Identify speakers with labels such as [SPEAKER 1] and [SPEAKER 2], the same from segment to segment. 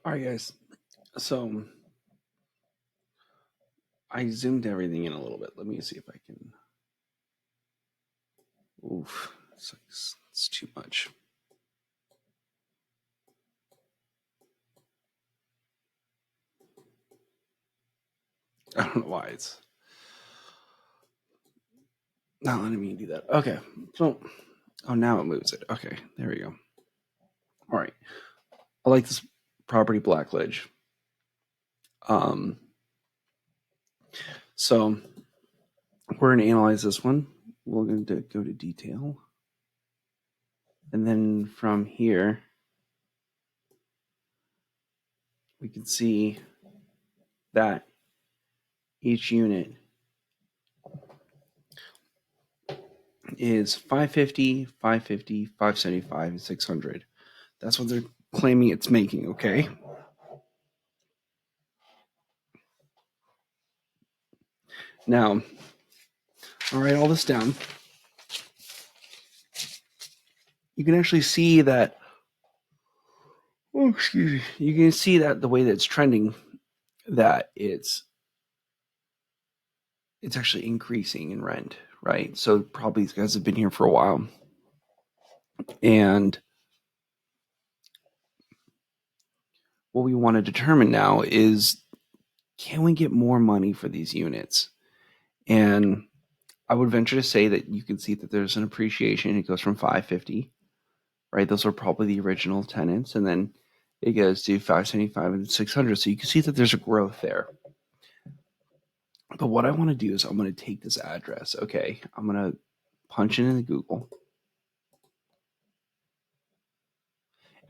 [SPEAKER 1] All right, guys. So I zoomed everything in a little bit. Let me see if I can. Oof, it's too much. I don't know why it's not letting me do that. Okay, so now it moves it. Okay, there we go. All right, I like this property Blacklidge. Um, so we're going to analyze this one. We're going to go to detail, and then from here we can see that each unit is 550, 550, 575, and 600. That's what they're claiming it's making, okay? Now, I'll write all this down. You can actually see that, you can see that the way that it's trending, that it's actually increasing in rent, right? So probably these guys have been here for a while. And what we want to determine now is, can we get more money for these units? And I would venture to say that you can see that there's an appreciation. It goes from 550, right? Those are probably the original tenants. And then it goes to 575 and 600. So you can see that there's a growth there. But what I want to do is I'm going to take this address. Okay, I'm going to punch it into Google.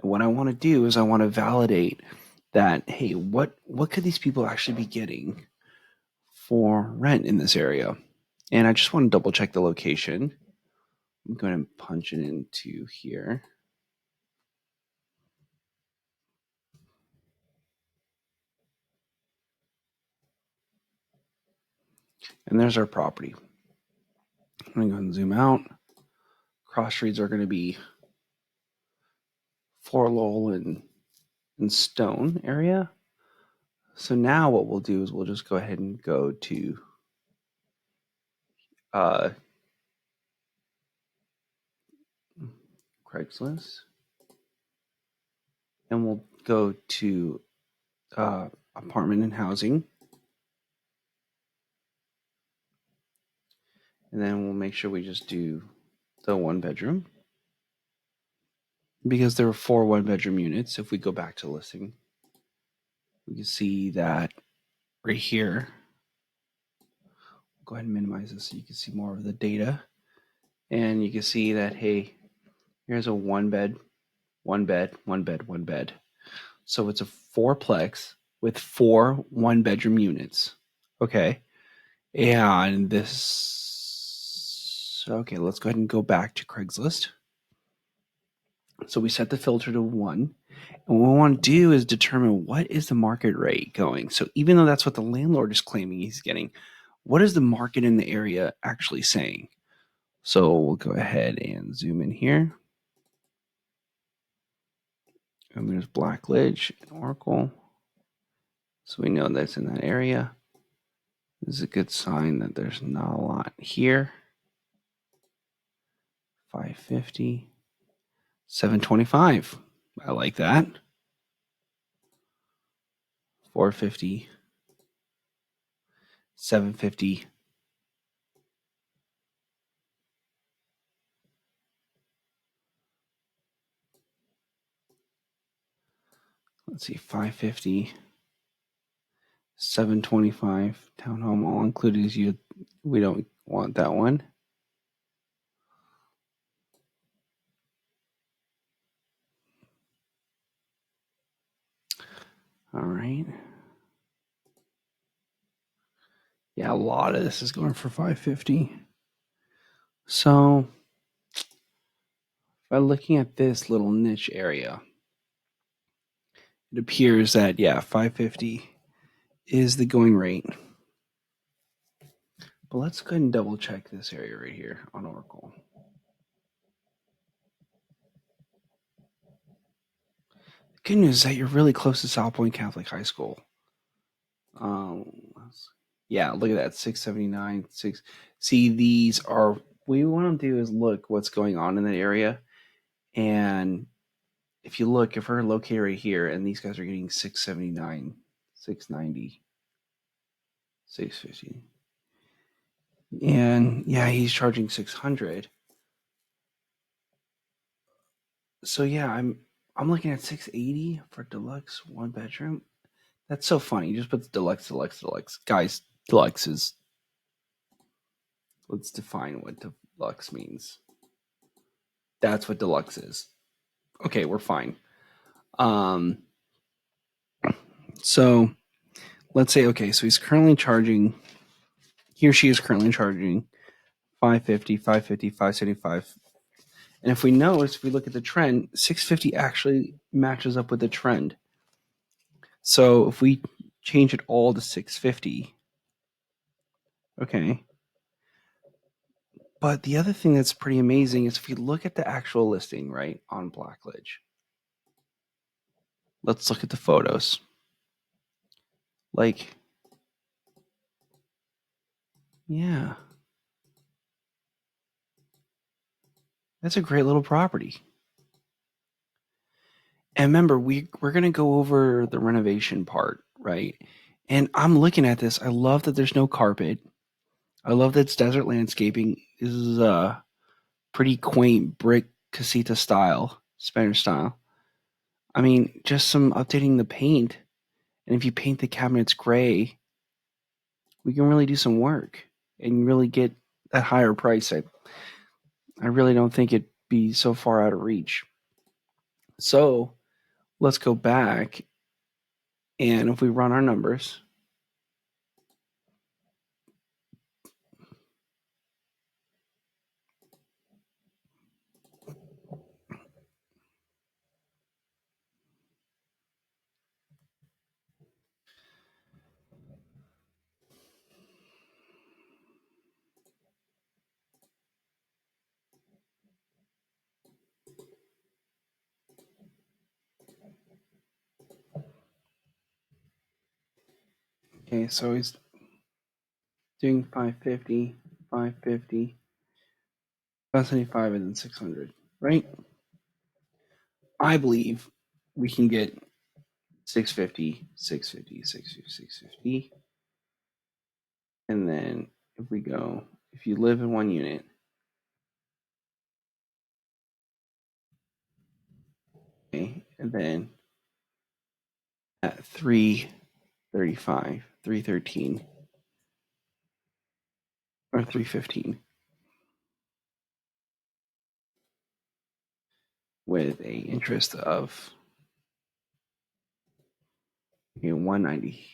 [SPEAKER 1] And what I want to do is I want to validate that, hey, what could these people actually be getting for rent in this area? And I just want to double check the location. I'm going to punch it into here. And there's our property. I'm going to go ahead and zoom out. Cross streets are going to be Fort Lowell and Stone area. So now what we'll do is we'll just go ahead and go to Craigslist, and we'll go to apartment and housing, and then we'll make sure we just do the 1-bedroom, because there are 4 1-bedroom units. If we go back to listing, we can see that right here. Go ahead and minimize this so you can see more of the data, and you can see that, hey, here's a 1 bed, 1 bed, 1 bed, 1 bed. So it's a 4-plex with 4 1-bedroom units. Okay. And this, okay, let's go ahead and go back to Craigslist. So we set the filter to 1. And what we want to do is determine what is the market rate going. So even though that's what the landlord is claiming he's getting, what is the market in the area actually saying? So we'll go ahead and zoom in here. And there's Blacklidge and Oracle. So we know that's in that area. This is a good sign that there's not a lot here. 550, 725. I like that. 450, 750. Let's see, 550, 725. Townhome all included is you. We don't want that one. All right. Yeah, a lot of this is going for 550. So by looking at this little niche area, it appears that, yeah, 550 is the going rate. But let's go ahead and double check this area right here on Oracle. good news is that you're really close to South Point Catholic High School. Um, yeah, look at that, 679, six. See, these are, what we want to do is look what's going on in that area. And if you look, if we're located right here, and these guys are getting 679, 690, 650. And yeah, he's charging 600. So yeah, I'm looking at 680 for deluxe one bedroom. That's so funny. You just put the deluxe, deluxe, deluxe. Guys, deluxe is, let's define what deluxe means. That's what deluxe is. Okay, we're fine. Um, so let's say, okay, so he's currently charging, he or she is currently charging 550, 550, 575. And if we notice, if we look at the trend, 650 actually matches up with the trend. So if we change it all to 650, okay. But the other thing that's pretty amazing is if you look at the actual listing, right, on Blacklidge, let's look at the photos. Like, yeah, that's a great little property. And remember, we're gonna go over the renovation part, right? And I'm looking at this. I love that there's no carpet. I love that it's desert landscaping. This is a pretty quaint brick casita style, Spanish style. I mean, just some updating the paint. And if you paint the cabinets gray, we can really do some work and really get that higher price. I really don't think it'd be so far out of reach. So let's go back, and if we run our numbers, okay, so he's doing 550, 550, 575, and then 600, right? I believe we can get 650, 650, 650, 650. And then if we go, if you live in one unit, okay, and then at 335, 313, or 315 with a interest of 190,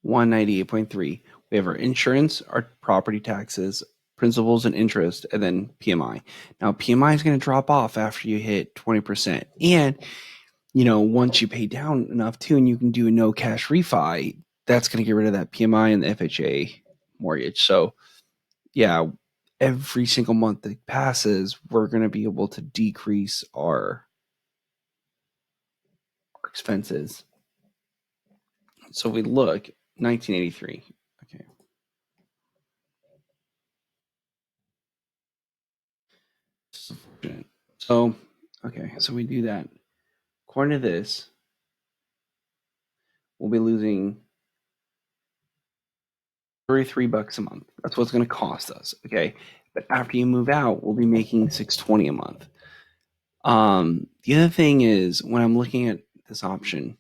[SPEAKER 1] 198.3. We have our insurance, our property taxes, principals and interest, and then PMI. Now, PMI is going to drop off after you hit 20%. And, once you pay down enough too, and you can do a no cash refi, that's going to get rid of that PMI and the FHA mortgage. So, yeah, every single month that passes, we're going to be able to decrease our expenses. So we look 1983. Okay. So, okay, so we do that. According to this, we'll be losing $33 a month. That's what it's going to cost us. Okay. But after you move out, we'll be making $620 a month. The other thing is when I'm looking at this option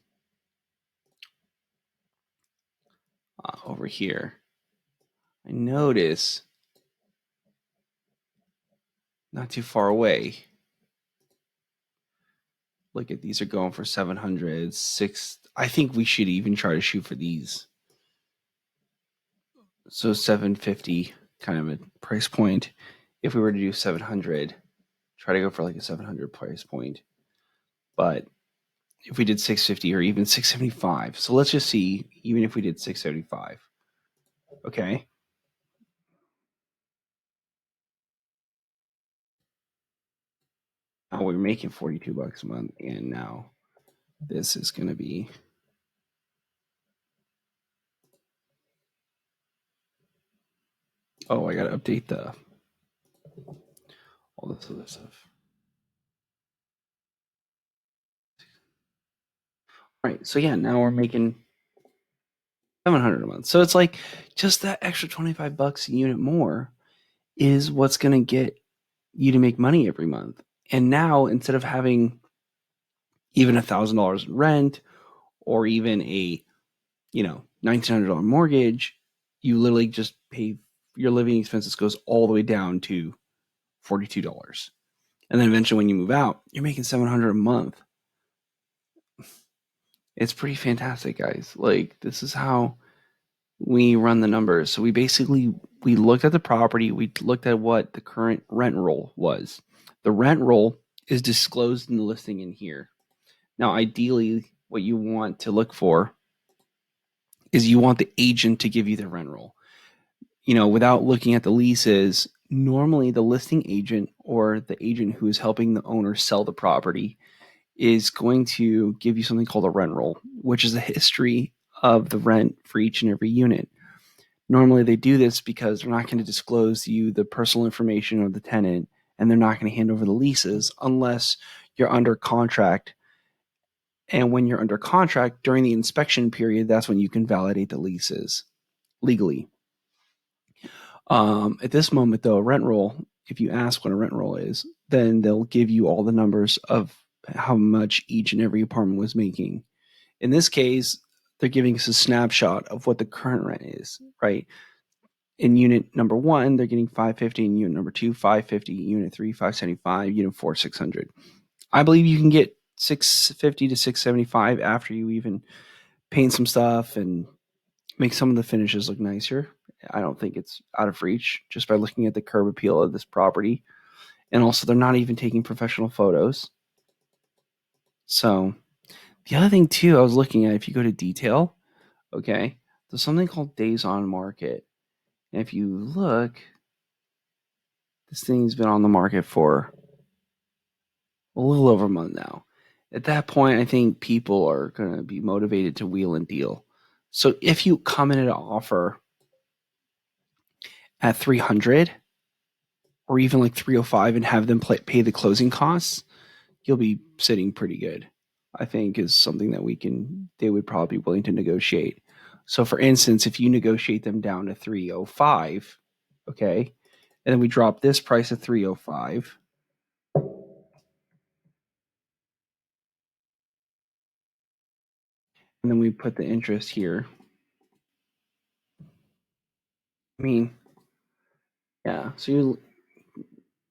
[SPEAKER 1] over here, I notice not too far away. Look at these are going for 700, 6. I think we should even try to shoot for these. So 750 kind of a price point. If we were to do 700, try to go for like a 700 price point. But if we did 650 or even 675, so let's just see, even if we did 675, okay. Now we're making $42 a month, and now this is going to be. Oh, I got to update all this other stuff. All right, so yeah, now we're making $700 a month. So it's like just that extra $25 a unit more is what's going to get you to make money every month. And now instead of having even $1,000 in rent or even a $1,900 mortgage, you literally just pay your living expenses goes all the way down to $42. And then eventually when you move out, you're making $700 a month. It's pretty fantastic, guys. Like, this is how we run the numbers. So we looked at the property, we looked at what the current rent roll was. The rent roll is disclosed in the listing in here. Now, ideally, what you want to look for is you want the agent to give you the rent roll. Without looking at the leases, normally the listing agent or the agent who is helping the owner sell the property is going to give you something called a rent roll, which is a history of the rent for each and every unit. Normally they do this because they're not going to disclose to you the personal information of the tenant, and they're not going to hand over the leases unless you're under contract. And when you're under contract during the inspection period, that's when you can validate the leases legally. At this moment, though, a rent roll, if you ask what a rent roll is, then they'll give you all the numbers of how much each and every apartment was making. In this case, they're giving us a snapshot of what the current rent is, right? In unit number 1, they're getting $550. In unit number 2, $550. Unit 3, $575. Unit 4, $600. I believe you can get $650 to $675 after you even paint some stuff and make some of the finishes look nicer. I don't think it's out of reach just by looking at the curb appeal of this property. And also, they're not even taking professional photos. So, the other thing, too, I was looking at, if you go to detail, okay, there's something called days on market. And if you look, this thing's been on the market for a little over a month now. At that point, I think people are going to be motivated to wheel and deal. So if you come in at an offer at 300 or even like 305 and have them pay the closing costs, you'll be sitting pretty good. I think is something that they would probably be willing to negotiate. So for instance, if you negotiate them down to 305, okay, and then we drop this price at 305, and then we put the interest here. I mean, yeah, so you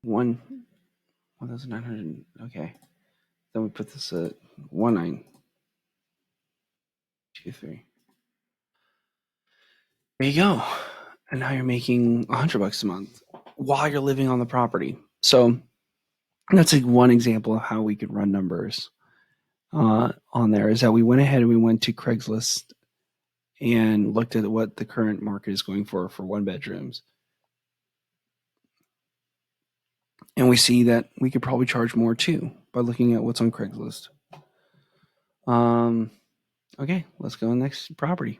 [SPEAKER 1] 1,900. Okay, then we put this at 1923. There you go. And now you're making $100 a month while you're living on the property. So that's like one example of how we could run numbers on there. Is that we went ahead and we went to Craigslist and looked at what the current market is going for one bedrooms. And we see that we could probably charge more too by looking at what's on Craigslist. Okay, let's go next property.